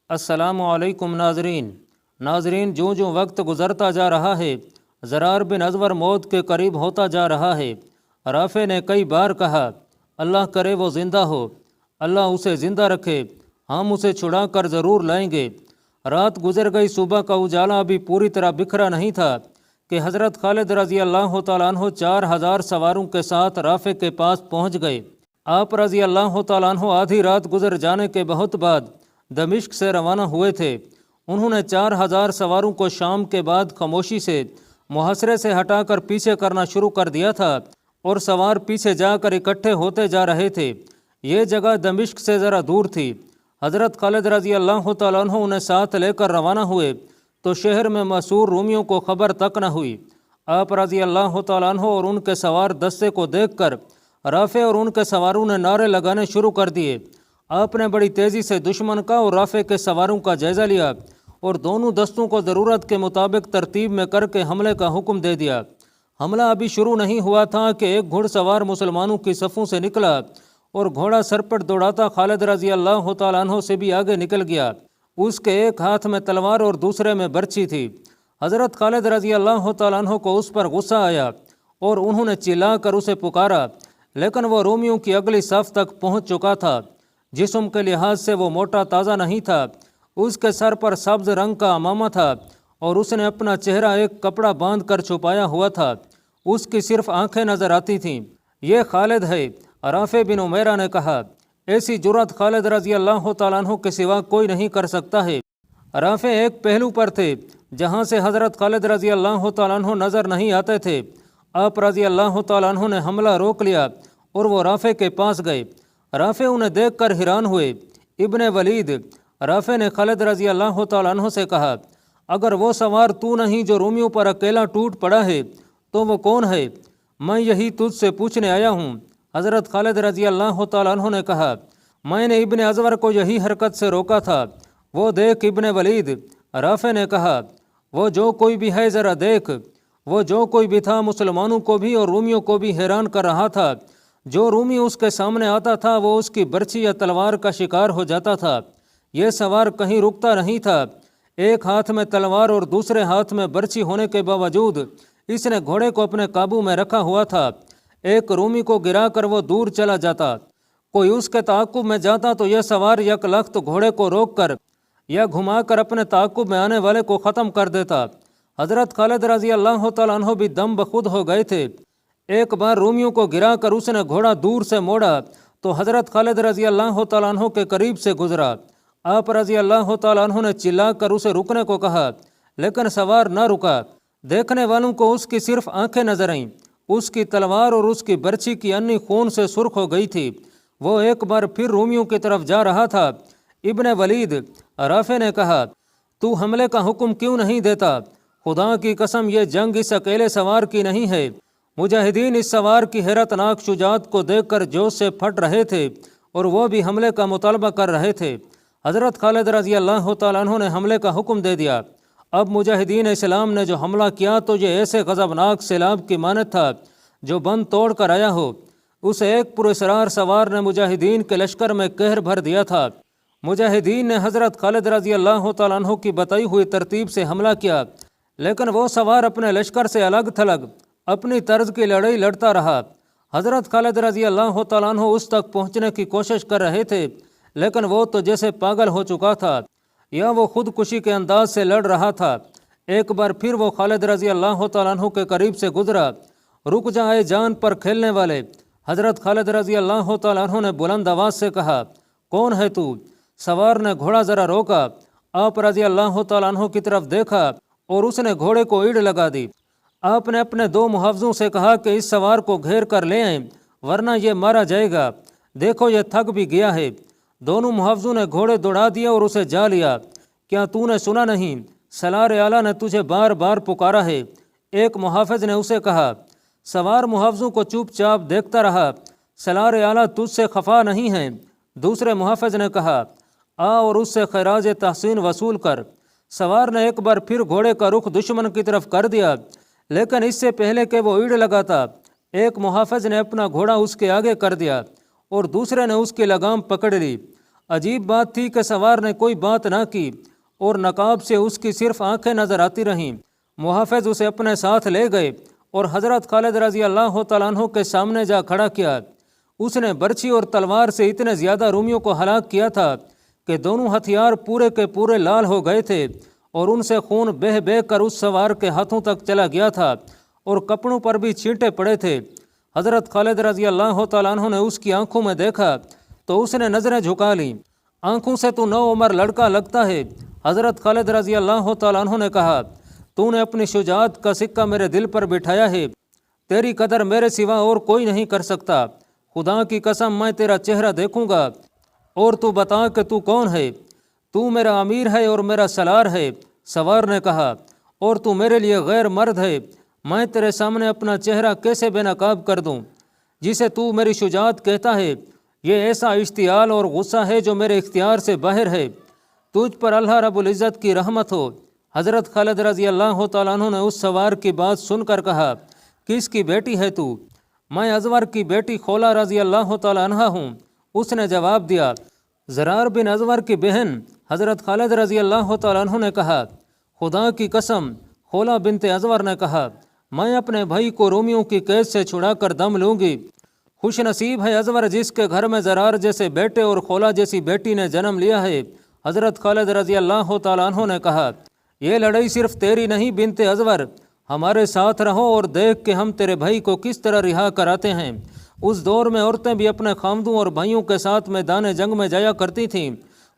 السلام علیکم ناظرین جو وقت گزرتا جا رہا ہے، زرار بن ازور موت کے قریب ہوتا جا رہا ہے۔ رافع نے کئی بار کہا، اللہ کرے وہ زندہ ہو، اللہ اسے زندہ رکھے، ہم اسے چھڑا کر ضرور لائیں گے۔ رات گزر گئی، صبح کا اجالا ابھی پوری طرح بکھرا نہیں تھا کہ حضرت خالد رضی اللہ تعالیٰ عنہ 4000 سواروں کے ساتھ رافع کے پاس پہنچ گئے۔ آپ رضی اللہ تعالیٰ عنہ آدھی رات گزر جانے کے بہت بعد دمشق سے روانہ ہوئے تھے۔ انہوں نے 4000 سواروں کو شام کے بعد خاموشی سے محاصرے سے ہٹا کر پیچھے کرنا شروع کر دیا تھا اور سوار پیچھے جا کر اکٹھے ہوتے جا رہے تھے۔ یہ جگہ دمشق سے ذرا دور تھی۔ حضرت خالد رضی اللہ تعالیٰ عنہ انہیں ساتھ لے کر روانہ ہوئے تو شہر میں مسحور رومیوں کو خبر تک نہ ہوئی۔ آپ رضی اللہ تعالیٰ عنہ اور ان کے سوار دستے کو دیکھ کر رافع اور ان کے سواروں نے نعرے لگانے شروع کر دیے۔ آپ نے بڑی تیزی سے دشمن کا اور رافع کے سواروں کا جائزہ لیا اور دونوں دستوں کو ضرورت کے مطابق ترتیب میں کر کے حملے کا حکم دے دیا۔ حملہ ابھی شروع نہیں ہوا تھا کہ ایک گھڑ سوار مسلمانوں کی صفوں سے نکلا اور گھوڑا سرپٹ دوڑاتا خالد رضی اللہ تعالیٰ عنہ سے بھی آگے نکل گیا۔ اس کے ایک ہاتھ میں تلوار اور دوسرے میں برچھی تھی۔ حضرت خالد رضی اللہ تعالیٰ عنہ کو اس پر غصہ آیا اور انہوں نے چلا کر اسے پکارا، لیکن وہ رومیوں کی اگلی صف تک پہنچ چکا تھا۔ جسم کے لحاظ سے وہ موٹا تازہ نہیں تھا۔ اس کے سر پر سبز رنگ کا عمامہ تھا اور اس نے اپنا چہرہ ایک کپڑا باندھ کر چھپایا ہوا تھا۔ اس کی صرف آنکھیں نظر آتی تھیں۔ یہ خالد ہے، رافع بن عمیرہ نے کہا۔ ایسی جرأت خالد رضی اللہ تعالیٰ عنہ کے سوا کوئی نہیں کر سکتا ہے۔ رافع ایک پہلو پر تھے جہاں سے حضرت خالد رضی اللہ تعالیٰ عنہ نظر نہیں آتے تھے۔ آپ رضی اللہ تعالیٰ عنہ نے حملہ روک لیا اور وہ رافع کے پاس گئے۔ رافع انہیں دیکھ کر حیران ہوئے۔ ابن ولید، رافع نے خالد رضی اللہ تعالیٰ عنہ سے کہا، اگر وہ سوار تو نہیں جو رومیوں پر اکیلا ٹوٹ پڑا ہے تو وہ کون ہے؟ میں یہی تجھ سے پوچھنے آیا ہوں۔ حضرت خالد رضی اللہ تعالیٰ عنہ نے کہا، میں نے ابن ازور کو یہی حرکت سے روکا تھا۔ وہ دیکھ ابن ولید، رافع نے کہا، وہ جو کوئی بھی ہے ذرا دیکھ۔ وہ جو کوئی بھی تھا مسلمانوں کو بھی اور رومیوں کو بھی حیران کر رہا تھا۔ جو رومی اس کے سامنے آتا تھا وہ اس کی برچھی یا تلوار کا شکار ہو جاتا تھا۔ یہ سوار کہیں رکتا نہیں تھا۔ ایک ہاتھ میں تلوار اور دوسرے ہاتھ میں برچھی ہونے کے باوجود اس نے گھوڑے کو اپنے قابو میں رکھا ہوا تھا۔ ایک رومی کو گرا کر وہ دور چلا جاتا، کوئی اس کے تعاقب میں جاتا تو یہ سوار یک لخت گھوڑے کو روک کر یا گھما کر اپنے تعاقب میں آنے والے کو ختم کر دیتا۔ حضرت خالد رضی اللہ تعالیٰ عنہ بھی دم بخود ہو گئے تھے۔ ایک بار رومیوں کو گرا کر اس نے گھوڑا دور سے موڑا تو حضرت خالد رضی اللہ تعالیٰ عنہ کے قریب سے گزرا۔ آپ رضی اللہ تعالیٰ عنہ نے چلا کر اسے رکنے کو کہا، لیکن سوار نہ رکا۔ دیکھنے والوں کو اس کی صرف آنکھیں نظر آئیں۔ اس کی تلوار اور اس کی برچھی کی انی خون سے سرخ ہو گئی تھی۔ وہ ایک بار پھر رومیوں کی طرف جا رہا تھا۔ ابن ولید، رافع نے کہا، تو حملے کا حکم کیوں نہیں دیتا؟ خدا کی قسم یہ جنگ اس اکیلے سوار کی نہیں ہے۔ مجاہدین اس سوار کی حیرت ناک شجاعت کو دیکھ کر جوش سے پھٹ رہے تھے اور وہ بھی حملے کا مطالبہ کر رہے تھے۔ حضرت خالد رضی اللہ تعالیٰ عنہ نے حملے کا حکم دے دیا۔ اب مجاہدین اسلام نے جو حملہ کیا تو یہ ایسے غضبناک سیلاب کی مانند تھا جو بند توڑ کر آیا ہو۔ اس ایک پراسرار سوار نے مجاہدین کے لشکر میں قہر بھر دیا تھا۔ مجاہدین نے حضرت خالد رضی اللہ تعالیٰ عنہ کی بتائی ہوئی ترتیب سے حملہ کیا، لیکن وہ سوار اپنے لشکر سے الگ تھلگ اپنی طرز کی لڑائی لڑتا رہا۔ حضرت خالد رضی اللہ تعالیٰ عنہ اس تک پہنچنے کی کوشش کر رہے تھے، لیکن وہ تو جیسے پاگل ہو چکا تھا یا وہ خودکشی کے انداز سے لڑ رہا تھا۔ ایک بار پھر وہ خالد رضی اللہ تعالیٰ عنہ کے قریب سے گزرا۔ رک جائے جان پر کھیلنے والے، حضرت خالد رضی اللہ تعالیٰ عنہ نے بلند آواز سے کہا، کون ہے تو؟ سوار نے گھوڑا ذرا روکا۔ آپ رضی اللہ تعالیٰ عنہ کی طرف دیکھا اور اس نے گھوڑے کو ایڑ لگا دی۔ آپ نے اپنے 2 محافظوں سے کہا کہ اس سوار کو گھیر کر لے آئیں ورنہ یہ مارا جائے گا۔ دیکھو یہ تھک بھی گیا ہے۔ دونوں محافظوں نے گھوڑے دوڑا دیا اور اسے جا لیا۔ کیا تو نے سنا نہیں؟ سالار اعلیٰ نے تجھے بار بار پکارا ہے، ایک محافظ نے اسے کہا۔ سوار محافظوں کو چپ چاپ دیکھتا رہا۔ سالار اعلیٰ تجھ سے خفا نہیں ہیں، دوسرے محافظ نے کہا، آ اور اس سے خراج تحسین وصول کر۔ سوار نے ایک بار پھر گھوڑے کا رخ دشمن کی طرف کر دیا، لیکن اس سے پہلے کہ وہ ایڑ لگاتا ایک محافظ نے اپنا گھوڑا اس کے آگے کر دیا اور دوسرے نے اس کی لگام پکڑ لی۔ عجیب بات تھی کہ سوار نے کوئی بات نہ کی اور نقاب سے اس کی صرف آنکھیں نظر آتی رہیں۔ محافظ اسے اپنے ساتھ لے گئے اور حضرت خالد رضی اللہ تعالیٰ عنہ کے سامنے جا کھڑا کیا۔ اس نے برچھی اور تلوار سے اتنے زیادہ رومیوں کو ہلاک کیا تھا کہ دونوں ہتھیار پورے کے پورے لال ہو گئے تھے اور ان سے خون بہہ بہہ کر اس سوار کے ہاتھوں تک چلا گیا تھا اور کپڑوں پر بھی چھینٹے پڑے تھے۔ حضرت خالد رضی اللہ تعالیٰ عنہ نے اس کی آنکھوں میں دیکھا تو اس نے نظریں جھکا لیں۔ آنکھوں سے تو نو عمر لڑکا لگتا ہے۔ حضرت خالد رضی اللہ تعالیٰ عنہ نے کہا، تو نے اپنی شجاعت کا سکہ میرے دل پر بٹھایا ہے، تیری قدر میرے سوا اور کوئی نہیں کر سکتا۔ خدا کی قسم میں تیرا چہرہ دیکھوں گا اور تو بتا کہ تو کون ہے۔ تو میرا امیر ہے اور میرا سالار ہے۔ سوار نے کہا، اور تو میرے لیے غیر مرد ہے، میں تیرے سامنے اپنا چہرہ کیسے بے نقاب کر دوں؟ جسے تو میری شجاعت کہتا ہے، یہ ایسا اشتعال اور غصہ ہے جو میرے اختیار سے باہر ہے۔ تجھ پر اللہ رب العزت کی رحمت ہو۔ حضرت خالد رضی اللہ تعالیٰ عنہ نے اس سوار کی بات سن کر کہا، کس کی بیٹی ہے تو؟ میں ازور کی بیٹی خولا رضی اللہ تعالیٰ عنہ ہوں۔ اس نے جواب دیا، زرار بن ازور کی بہن؟ حضرت خالد رضی اللہ تعالیٰ عنہ نے کہا، خدا کی قسم۔ خولا بنت ازور نے کہا، میں اپنے بھائی کو رومیوں کی قید سے چھڑا کر دم لوں گی۔ خوش نصیب ہے ازور جس کے گھر میں زرار جیسے بیٹے اور خولا جیسی بیٹی نے جنم لیا ہے۔ حضرت خالد رضی اللہ تعالیٰ عنہ نے کہا، یہ لڑائی صرف تیری نہیں بنت ازور، ہمارے ساتھ رہو اور دیکھ کہ ہم تیرے بھائی کو کس طرح رہا کراتے ہیں۔ اس دور میں عورتیں بھی اپنے خامدوں اور بھائیوں کے ساتھ میدان جنگ میں جایا کرتی تھیں۔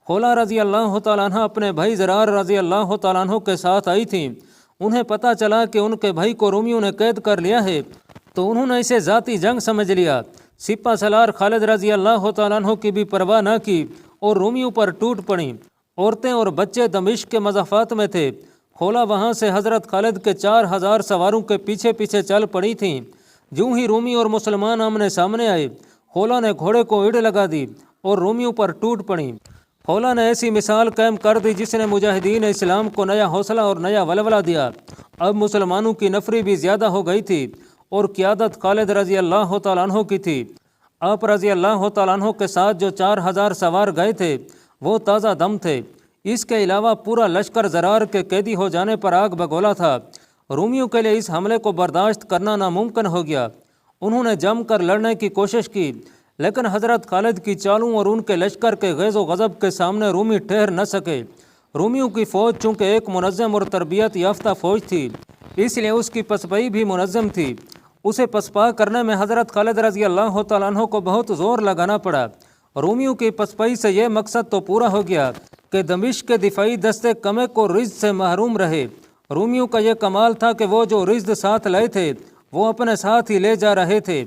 خولا رضی اللہ تعالیٰ عنہ اپنے بھائی زرار رضی اللہ تعالیٰ عنہ کے ساتھ آئی تھیں۔ انہیں پتہ چلا کہ ان کے بھائی کو رومیوں نے قید کر لیا ہے تو انہوں نے اسے ذاتی جنگ سمجھ لیا۔ سپہ سالار خالد رضی اللہ تعالیٰ عنہ کی بھی پرواہ نہ کی اور رومیوں پر ٹوٹ پڑیں۔ عورتیں اور بچے دمشق کے مضافات میں تھے۔ خولا وہاں سے حضرت خالد کے 4000 سواروں کے پیچھے پیچھے چل پڑی تھیں۔ جوں ہی رومی اور مسلمان آمنے سامنے آئے، خولا نے گھوڑے کو ایڑ لگا دی اور رومیوں پر ٹوٹ پڑیں۔ خولا نے ایسی مثال قائم کر دی جس نے مجاہدین اسلام کو نیا حوصلہ اور نیا ولولہ دیا۔ اب مسلمانوں کی نفری بھی زیادہ ہو گئی تھی اور قیادت خالد رضی اللہ تعالیٰ عنہ کی تھی۔ آپ رضی اللہ تعالیٰ عنہ کے ساتھ جو 4000 سوار گئے تھے وہ تازہ دم تھے۔ اس کے علاوہ پورا لشکر زرار کے قیدی ہو جانے پر آگ بگولا تھا۔ رومیوں کے لیے اس حملے کو برداشت کرنا ناممکن ہو گیا۔ انہوں نے جم کر لڑنے کی کوشش کی، لیکن حضرت خالد کی چالوں اور ان کے لشکر کے غیظ و غضب کے سامنے رومی ٹھہر نہ سکے۔ رومیوں کی فوج چونکہ ایک منظم اور تربیت یافتہ فوج تھی، اس لیے اس کی پسپائی بھی منظم تھی۔ اسے پسپا کرنے میں حضرت خالد رضی اللہ تعالیٰ عنہ کو بہت زور لگانا پڑا۔ رومیوں کی پسپائی سے یہ مقصد تو پورا ہو گیا کہ دمشق کے دفاعی دستے کمک اور رزد سے محروم رہے۔ رومیوں کا یہ کمال تھا کہ وہ جو رزد ساتھ لائے تھے وہ اپنے ساتھ ہی لے جا رہے تھے۔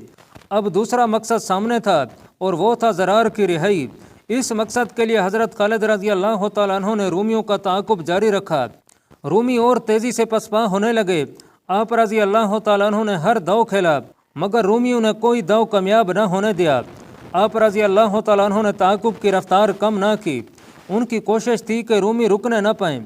اب دوسرا مقصد سامنے تھا اور وہ تھا زرار کی رہائی۔ اس مقصد کے لیے حضرت خالد رضی اللہ تعالیٰ عنہ نے رومیوں کا تعاقب جاری رکھا۔ رومی اور تیزی سے پسپا ہونے لگے۔ آپ رضی اللہ تعالیٰ عنہ نے ہر داؤ کھیلا مگر رومیوں نے کوئی داؤ کامیاب نہ ہونے دیا۔ آپ رضی اللہ تعالیٰ عنہ نے تعاقب کی رفتار کم نہ کی۔ ان کی کوشش تھی کہ رومی رکنے نہ پائیں۔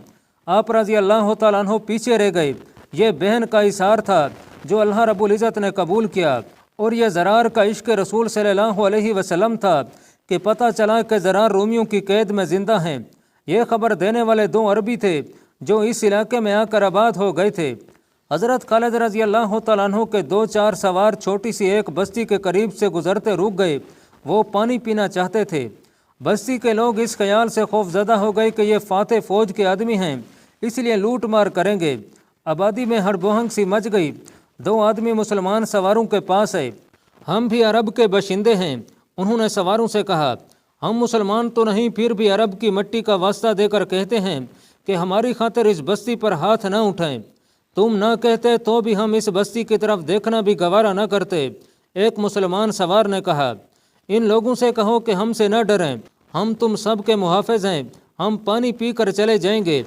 آپ رضی اللہ تعالیٰ عنہ پیچھے رہ گئے۔ یہ بہن کا اثار تھا جو اللہ رب العزت نے قبول کیا، اور یہ زرار کا عشق رسول صلی اللہ علیہ وسلم تھا کہ پتہ چلا کہ زرار رومیوں کی قید میں زندہ ہیں۔ یہ خبر دینے والے 2 عربی تھے جو اس علاقے میں آ کر آباد ہو گئے تھے۔ حضرت خالد رضی اللہ تعالیٰ عنہ کے 2-4 سوار چھوٹی سی ایک بستی کے قریب سے گزرتے رک گئے۔ وہ پانی پینا چاہتے تھے۔ بستی کے لوگ اس خیال سے خوف زدہ ہو گئے کہ یہ فاتح فوج کے آدمی ہیں، اس لیے لوٹ مار کریں گے۔ آبادی میں ہڑبہنگ سی مچ گئی۔ 2 آدمی مسلمان سواروں کے پاس آئے۔ ہم بھی عرب کے باشندے ہیں، انہوں نے سواروں سے کہا۔ ہم مسلمان تو نہیں، پھر بھی عرب کی مٹی کا واسطہ دے کر کہتے ہیں کہ ہماری خاطر اس بستی پر ہاتھ نہ اٹھائیں۔ تم نہ کہتے تو بھی ہم اس بستی کی طرف دیکھنا بھی گوارا نہ کرتے۔ ایک مسلمان سوار نے کہا، ان لوگوں سے کہو کہ ہم سے نہ ڈریں، ہم تم سب کے محافظ ہیں، ہم پانی پی کر چلے جائیں گے۔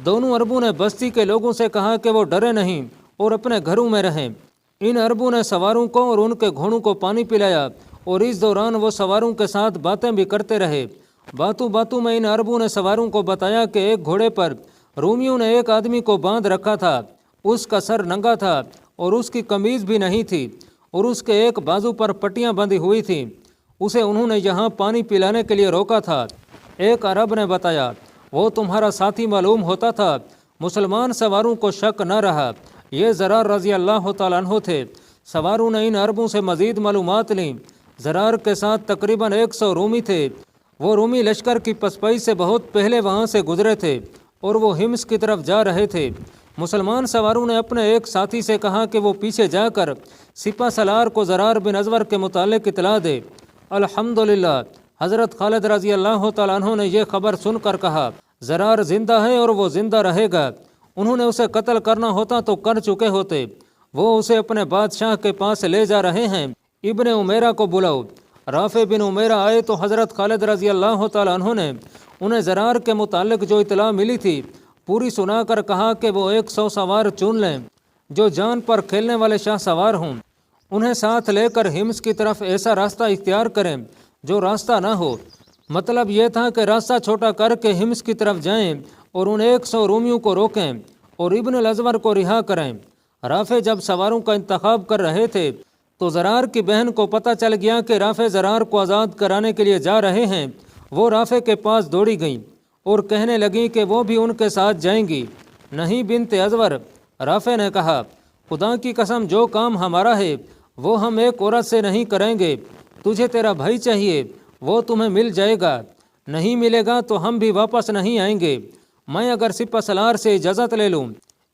دونوں عربوں نے بستی کے لوگوں سے کہا کہ وہ ڈرے نہیں اور اپنے گھروں میں رہیں۔ ان عربوں نے سواروں کو اور ان کے گھوڑوں کو پانی پلایا اور اس دوران وہ سواروں کے ساتھ باتیں بھی کرتے رہے۔ باتوں باتوں میں ان عربوں نے سواروں کو بتایا کہ ایک گھوڑے پر رومیوں نے ایک آدمی کو باندھ رکھا تھا۔ اس کا سر ننگا تھا اور اس کی قمیض بھی نہیں تھی اور اس کے ایک بازو پر پٹیاں بندھی ہوئی تھیں۔ اسے انہوں نے یہاں پانی پلانے کے لیے روکا تھا۔ ایک عرب نے بتایا وہ تمہارا ساتھی معلوم ہوتا تھا۔ مسلمان سواروں کو شک نہ رہا، یہ زرار رضی اللہ تعالیٰ عنہ تھے۔ سواروں نے ان عربوں سے مزید معلومات لیں۔ زرار کے ساتھ تقریباً 100 رومی تھے۔ وہ رومی لشکر کی پسپائی سے بہت پہلے وہاں سے گزرے تھے اور وہ ہمس کی طرف جا رہے تھے۔ مسلمان سواروں نے اپنے ایک ساتھی سے کہا کہ وہ پیچھے جا کر سپہ سالار کو زرار بن ازور کے متعلق اطلاع دے۔ الحمدللہ، حضرت خالد رضی اللہ تعالیٰ عنہ نے یہ خبر سن کر کہا زرار زندہ ہے اور وہ زندہ رہے گا۔ انہوں نے اسے قتل کرنا ہوتا تو کر چکے ہوتے۔ وہ اسے اپنے بادشاہ کے پاس لے جا رہے ہیں، ابن عمیرہ کو بلاؤ۔ رافع بن عمیرہ آئے تو حضرت خالد رضی اللہ تعالیٰ عنہ نے انہیں زرار کے متعلق جو اطلاع ملی تھی پوری سنا کر کہا کہ وہ 100 سوار چن لیں جو جان پر کھیلنے والے شاہ سوار ہوں۔ انہیں ساتھ لے کر ہمس کی طرف ایسا راستہ اختیار کریں جو راستہ نہ ہو۔ مطلب یہ تھا کہ راستہ چھوٹا کر کے ہمس کی طرف جائیں اور ان 100 رومیوں کو روکیں اور ابن الازور کو رہا کریں۔ رافع جب سواروں کا انتخاب کر رہے تھے تو زرار کی بہن کو پتہ چل گیا کہ رافع زرار کو آزاد کرانے کے لیے جا رہے ہیں۔ وہ رافع کے پاس دوڑی گئیں اور کہنے لگیں کہ وہ بھی ان کے ساتھ جائیں گی۔ نہیں بنت ازور، رافع نے کہا، خدا کی قسم جو کام ہمارا ہے وہ ہم ایک عورت سے نہیں کریں گے۔ تجھے تیرا بھائی چاہیے، وہ تمہیں مل جائے گا، نہیں ملے گا تو ہم بھی واپس نہیں آئیں گے۔ میں اگر سپہ سالار سے اجازت لے لوں،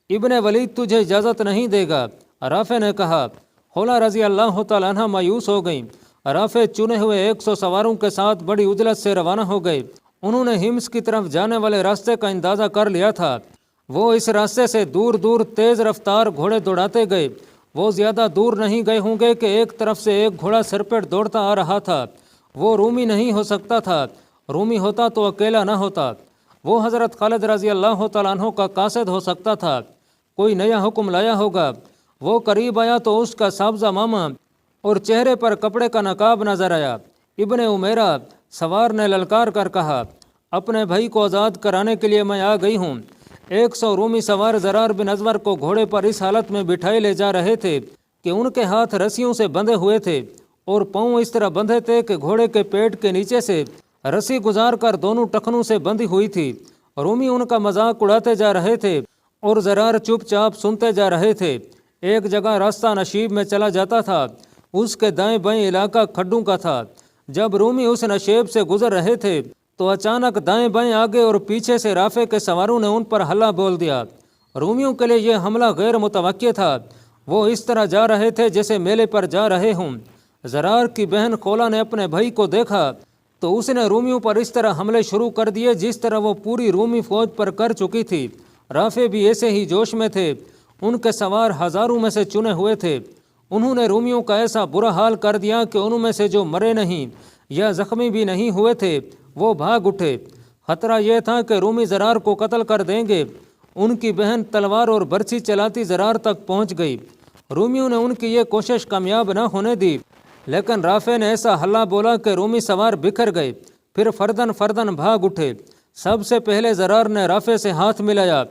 ابن ولید تجھے اجازت نہیں دے گا۔ رافع نے کہا۔ خولا رضی اللہ تعالیٰ عنہ مایوس ہو گئیں۔ رافع چنے ہوئے 100 سواروں کے ساتھ بڑی عجلت سے روانہ ہو گئے۔ انہوں نے ہمس کی طرف جانے والے راستے کا اندازہ کر لیا تھا۔ وہ اس راستے سے دور دور تیز رفتار گھوڑے دوڑاتے گئے۔ وہ زیادہ دور نہیں گئے ہوں گے کہ ایک طرف سے ایک گھوڑا سرپٹ دوڑتا آ رہا تھا۔ وہ رومی نہیں ہو سکتا تھا، رومی ہوتا تو اکیلا نہ ہوتا۔ وہ حضرت خالد رضی اللہ تعالیٰ عنہ کا قاصد ہو سکتا تھا، کوئی نیا حکم لایا ہوگا۔ وہ قریب آیا تو اس کا سابزہ ماما اور چہرے پر کپڑے کا نقاب نظر آیا۔ ابن عمیرہ سوار نے للکار کر کہا، اپنے بھائی کو آزاد کرانے کے لیے میں آ گئی ہوں۔ 100 رومی سوار زرار بن ازور کو گھوڑے پر اس حالت میں بٹھائے لے جا رہے تھے کہ ان کے ہاتھ رسیوں سے بندھے ہوئے تھے اور پاؤں اس طرح بندھے تھے کہ گھوڑے کے پیٹ کے نیچے سے رسی گزار کر دونوں ٹخنوں سے بندھی ہوئی تھی۔ رومی ان کا مذاق اڑاتے جا رہے تھے اور زرار چپ چاپ سنتے جا رہے تھے۔ ایک جگہ راستہ نشیب میں چلا جاتا تھا، اس کے دائیں بائیں علاقہ کھڈوں کا تھا۔ جب رومی اس نشیب سے گزر رہے تھے تو اچانک دائیں بائیں آگے اور پیچھے سے رافع کے سواروں نے ان پر حملہ بول دیا۔ رومیوں کے لیے یہ حملہ غیر متوقع تھا۔ وہ اس طرح جا رہے تھے جیسے میلے پر جا رہے ہوں۔ زرار کی بہن خولا نے اپنے بھائی کو دیکھا تو اس نے رومیوں پر اس طرح حملے شروع کر دیے جس طرح وہ پوری رومی فوج پر کر چکی تھی۔ رافع بھی ایسے ہی جوش میں تھے۔ ان کے سوار ہزاروں میں سے چنے ہوئے تھے۔ انہوں نے رومیوں کا ایسا برا حال کر دیا کہ ان میں سے جو مرے نہیں یا زخمی بھی نہیں ہوئے تھے وہ بھاگ اٹھے۔ خطرہ یہ تھا کہ رومی زرار کو قتل کر دیں گے۔ ان کی بہن تلوار اور برچھی چلاتی زرار تک پہنچ گئی۔ رومیوں نے ان کی یہ کوشش کامیاب نہ ہونے دی، لیکن رافع نے ایسا ہلا بولا کہ رومی سوار بکھر گئے، پھر فردن فردن بھاگ اٹھے۔ سب سے پہلے زرار نے رافع سے ہاتھ ملایا،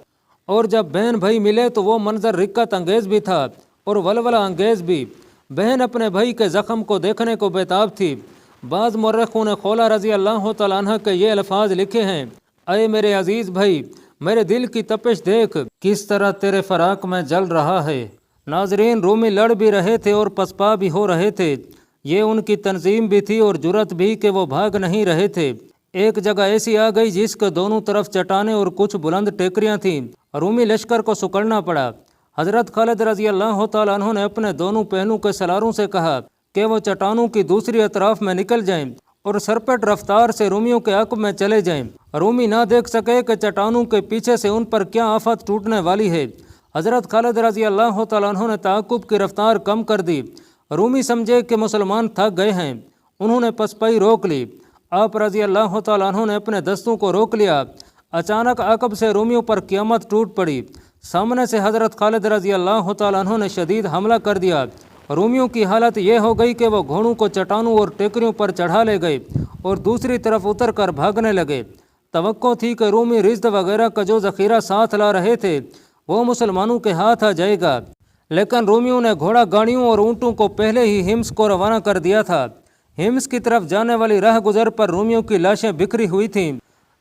اور جب بہن بھائی ملے تو وہ منظر رکت انگیز بھی تھا اور ولولہ انگیز بھی۔ بہن اپنے بھائی کے زخم کو دیکھنے کو بیتاب تھی۔ بعض مورخوں نے خولا رضی اللہ تعالیٰ عنہ کے یہ الفاظ لکھے ہیں، اے میرے عزیز بھائی، میرے دل کی تپش دیکھ کس طرح تیرے فراق میں جل رہا ہے۔ ناظرین، رومی لڑ بھی رہے تھے اور پسپا بھی ہو رہے تھے۔ یہ ان کی تنظیم بھی تھی اور جرت بھی کہ وہ بھاگ نہیں رہے تھے۔ ایک جگہ ایسی آ گئی جس کے دونوں طرف چٹانیں اور کچھ بلند ٹیکریاں تھیں۔ رومی لشکر کو سکڑنا پڑا۔ حضرت خالد رضی اللہ تعالیٰ عنہ نے اپنے دونوں پہنوں کے سلاروں سے کہا کہ وہ چٹانوں کی دوسری اطراف میں نکل جائیں اور سرپٹ رفتار سے رومیوں کے عقب میں چلے جائیں۔ رومی نہ دیکھ سکے کہ چٹانوں کے پیچھے سے ان پر کیا آفت ٹوٹنے والی ہے۔ حضرت خالد رضی اللہ تعالیٰ عنہ نے تعاقب کی رفتار کم کر دی۔ رومی سمجھے کہ مسلمان تھک گئے ہیں، انہوں نے پسپائی روک لی۔ آپ رضی اللہ تعالیٰ عنہ نے اپنے دستوں کو روک لیا۔ اچانک عقب سے رومیوں پر قیامت ٹوٹ پڑی۔ سامنے سے حضرت خالد رضی اللہ تعالیٰ عنہ نے شدید حملہ کر دیا۔ رومیوں کی حالت یہ ہو گئی کہ وہ گھوڑوں کو چٹانوں اور ٹیکریوں پر چڑھا لے گئے اور دوسری طرف اتر کر بھاگنے لگے۔ توقع تھی کہ رومی رزق وغیرہ کا جو ذخیرہ ساتھ لا رہے تھے وہ مسلمانوں کے ہاتھ آ جائے گا، لیکن رومیوں نے گھوڑا گاڑیوں اور اونٹوں کو پہلے ہی ہمس کو روانہ کر دیا تھا۔ ہمس کی طرف جانے والی راہ گزر پر رومیوں کی لاشیں بکھری ہوئی تھیں۔